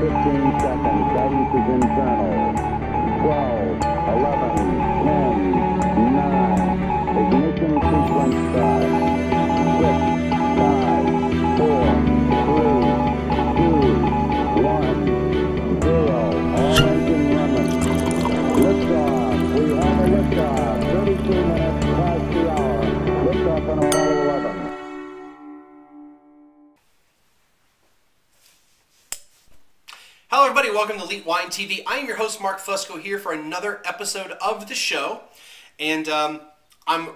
15 seconds. Guidance is internal. 12, 11, 10, 9. Ignition sequence start. 6, 5, 4, 3, 2, 1, 0. All engine running. Liftoff. We have a liftoff. 32 minutes past the hour. Liftoff on Apollo 11. Hello everybody, welcome to Elite Wine TV. I am your host Mark Fusco here for another episode of the show. And I'm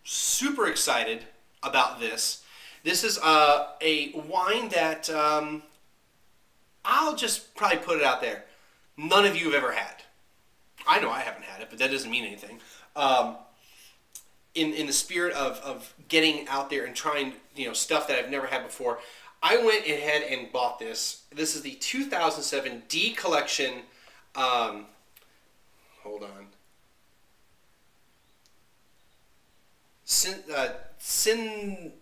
super excited about this. This is a wine that I'll just probably put it out there. None of you have ever had. I know I haven't had it, but that doesn't mean anything. In the spirit of getting out there and trying stuff that I've never had before, I went ahead and bought this. This is the 2007 D Collection. Hold on. Tsinandali.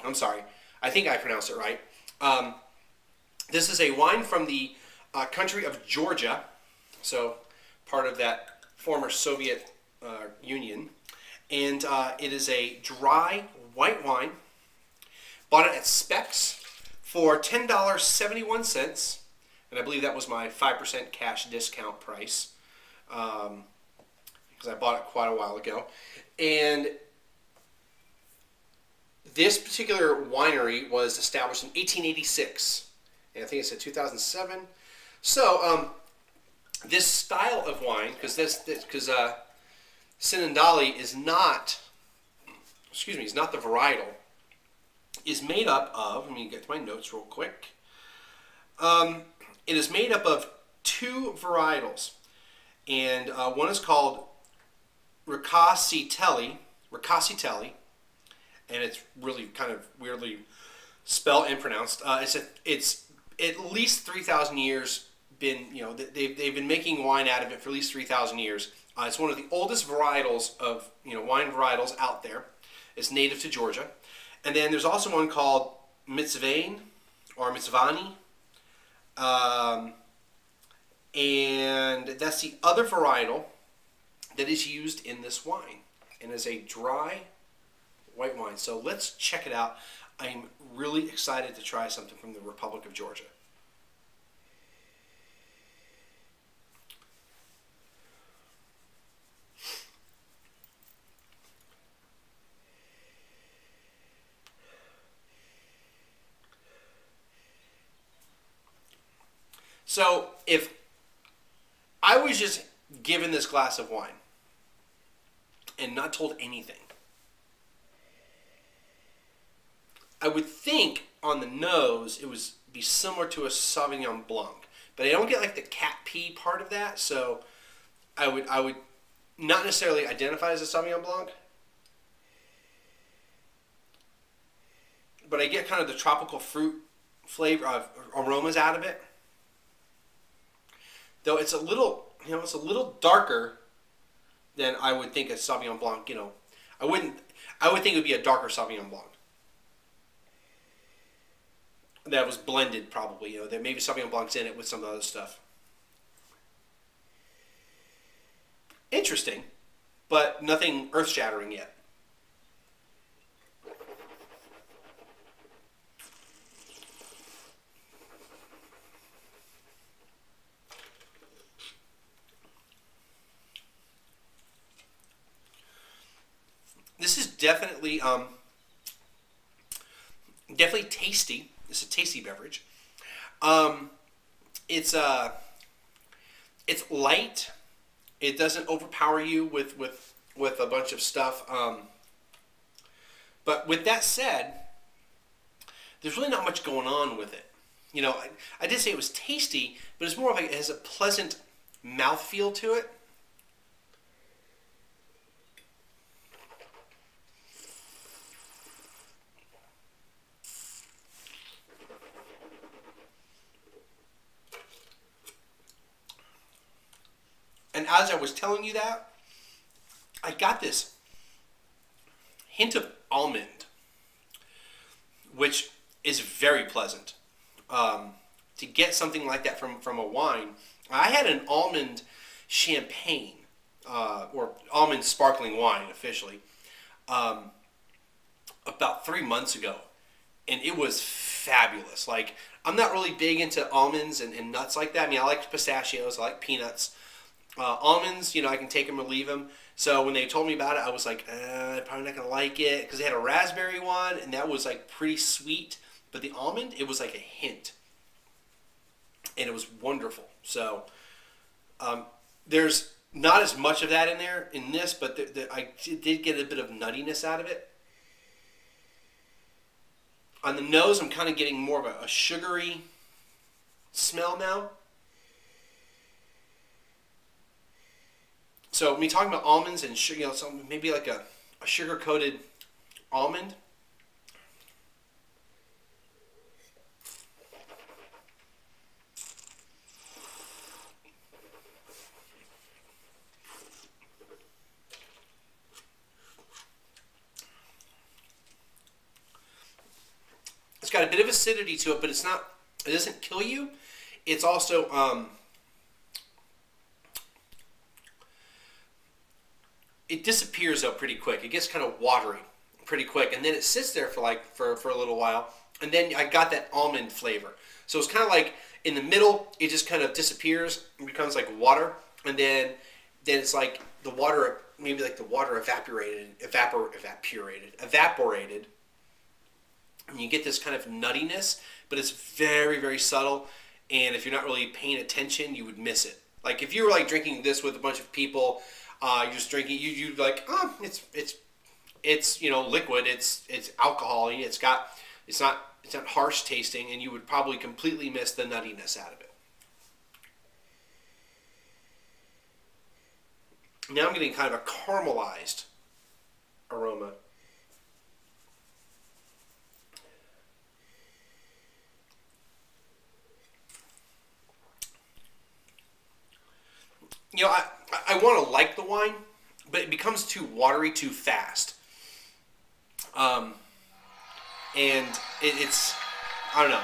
I'm sorry. I think I pronounced it right. This is a wine from the country of Georgia, so part of that former Soviet Union, and it is a dry white wine. Bought it at Specs for $10.71, and I believe that was my 5% cash discount price, because I bought it quite a while ago. And this particular winery was established in 1886, and I think it said 2007. So this style of wine, because Tsinandali is not, is not the varietal, is made up of, let me get to my notes real quick. It is made up of two varietals, and one is called Ricasitelli, and it's really kind of weirdly spelled and pronounced. It's at least 3,000 years been, they've been making wine out of it for at least 3,000 years. It's one of the oldest varietals of, wine varietals out there. It's native to Georgia. And then there's also one called Mitzvane or Mitzvani. And that's the other varietal that is used in this wine, and is a dry white wine. So let's check it out. I'm really excited to try something from the Republic of Georgia. So if I was just given this glass of wine and not told anything, I would think on the nose it would be similar to a Sauvignon Blanc, but I don't get like the cat pee part of that, so I would not necessarily identify as a Sauvignon Blanc, but I get kind of the tropical fruit flavor aromas out of it. Though it's a little, it's a little darker than I would think a Sauvignon Blanc. I would think it would be a darker Sauvignon Blanc that was blended, probably. That maybe Sauvignon Blanc's in it with some other stuff. Interesting, but nothing earth-shattering yet. This is definitely tasty. It's a tasty beverage. It's light. It doesn't overpower you with a bunch of stuff. But with that said, there's really not much going on with it. I did say it was tasty, but it's more of it has a pleasant mouthfeel to it. And as I was telling you that, I got this hint of almond, which is very pleasant. To get something like that from a wine, I had an almond champagne, or almond sparkling wine officially, about 3 months ago, and it was fabulous. Like, I'm not really big into almonds and nuts like that. I mean, I like pistachios, I like peanuts. Almonds, you know, I can take them or leave them. So when they told me about it, I was like, I'm probably not going to like it, because they had a raspberry one, and that was like pretty sweet. But the almond, it was like a hint. And it was wonderful. So there's not as much of that in there in this, but I did get a bit of nuttiness out of it. On the nose, I'm kind of getting more of a sugary smell now. So me talking about almonds and sugar, you know, so maybe like a sugar-coated almond. It's got a bit of acidity to it, but it's not. It doesn't kill you. It's also it disappears though pretty quick. It gets kind of watery pretty quick, and then it sits there for a little while, and then I got that almond flavor. So it's kind of like in the middle, it just kind of disappears and becomes like water, and then it's like the water, maybe like the water evaporated, and you get this kind of nuttiness, but it's very, very subtle, and if you're not really paying attention, you would miss it. Like if you were like drinking this with a bunch of people, you're just drinking, you like, oh, it's you know, liquid, it's alcohol-y, it's not harsh tasting, and you would probably completely miss the nuttiness out of it. Now I'm getting kind of a caramelized aroma. You know, I want to like the wine, but it becomes too watery too fast. And it's, I don't know.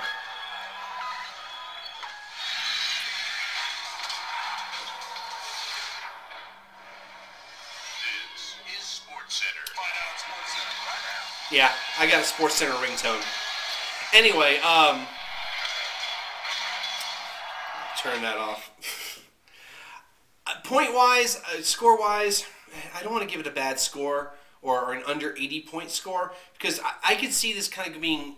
This is SportsCenter. Find out SportsCenter right now. Yeah, I got a SportsCenter ringtone. Anyway, turn that off. Point-wise, score-wise, I don't want to give it a bad score or an under 80-point score, because I could see this kind of being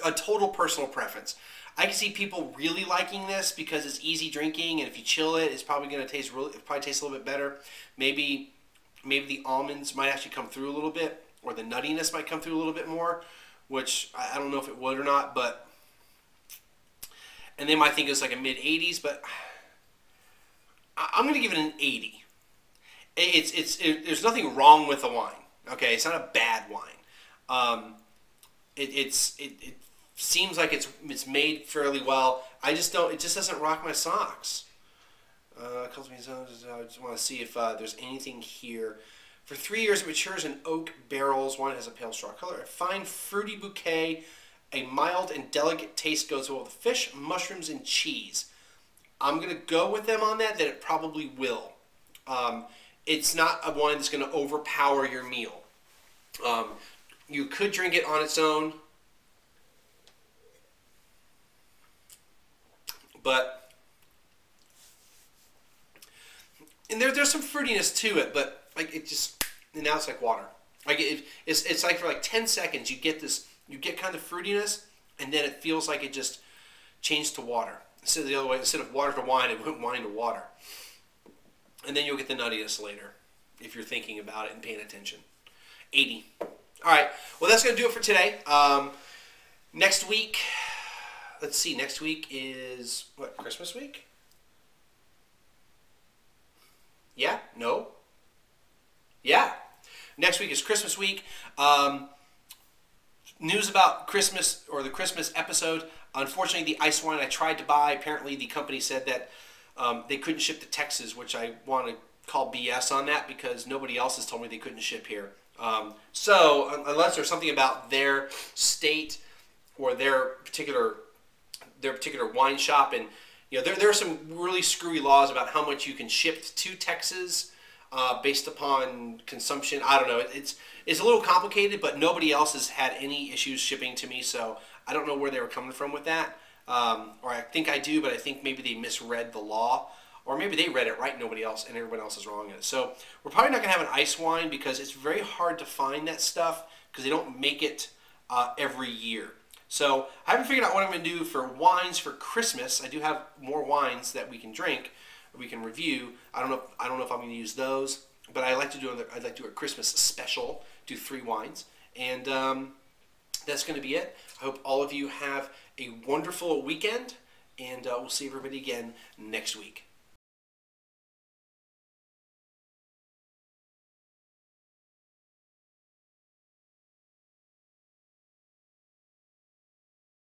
a total personal preference. I can see people really liking this because it's easy drinking, and if you chill it, it's probably going to taste a little bit better. Maybe the almonds might actually come through a little bit, or the nuttiness might come through a little bit more, which I don't know if it would or not. But and they might think it's like a mid-80s, but I'm going to give it an 80. There's nothing wrong with the wine. Okay, it's not a bad wine. It seems like it's made fairly well. I just don't. It just doesn't rock my socks. I just want to see if there's anything here. For 3 years, it matures in oak barrels. Wine has a pale straw color. A fine fruity bouquet. A mild and delicate taste goes well with fish, mushrooms, and cheese. I'm going to go with them on that it probably will. It's not a wine that's going to overpower your meal. You could drink it on its own, but and there's some fruitiness to it, but like it just, and now it's like water. Like it's like for like 10 seconds you get kind of fruitiness, and then it feels like it just changed to water. Instead of the other way, instead of water to wine, it went wine to water. And then you'll get the nuttiness later, if you're thinking about it and paying attention. 80. All right. Well, that's going to do it for today. Next week, let's see. Next week is, what, Christmas week? Yeah? No? Yeah. Next week is Christmas week. News about Christmas, or the Christmas episode. Unfortunately, the ice wine I tried to buy, apparently the company said that they couldn't ship to Texas, which I want to call BS on that, because nobody else has told me they couldn't ship here. So unless there's something about their state or their particular wine shop, and there are some really screwy laws about how much you can ship to Texas based upon consumption. I don't know. It's a little complicated, but nobody else has had any issues shipping to me, so I don't know where they were coming from with that. Or I think I do, but I think maybe they misread the law. Or maybe they read it right, nobody else, and everyone else is wrong in it. So we're probably not going to have an ice wine because it's very hard to find that stuff because they don't make it every year. So I haven't figured out what I'm going to do for wines for Christmas. I do have more wines that we can drink, we can review. I don't know if I'm going to use those, but I'd like to do a Christmas special, do 3 wines, and that's going to be it. I hope all of you have a wonderful weekend, and we'll see everybody again next week.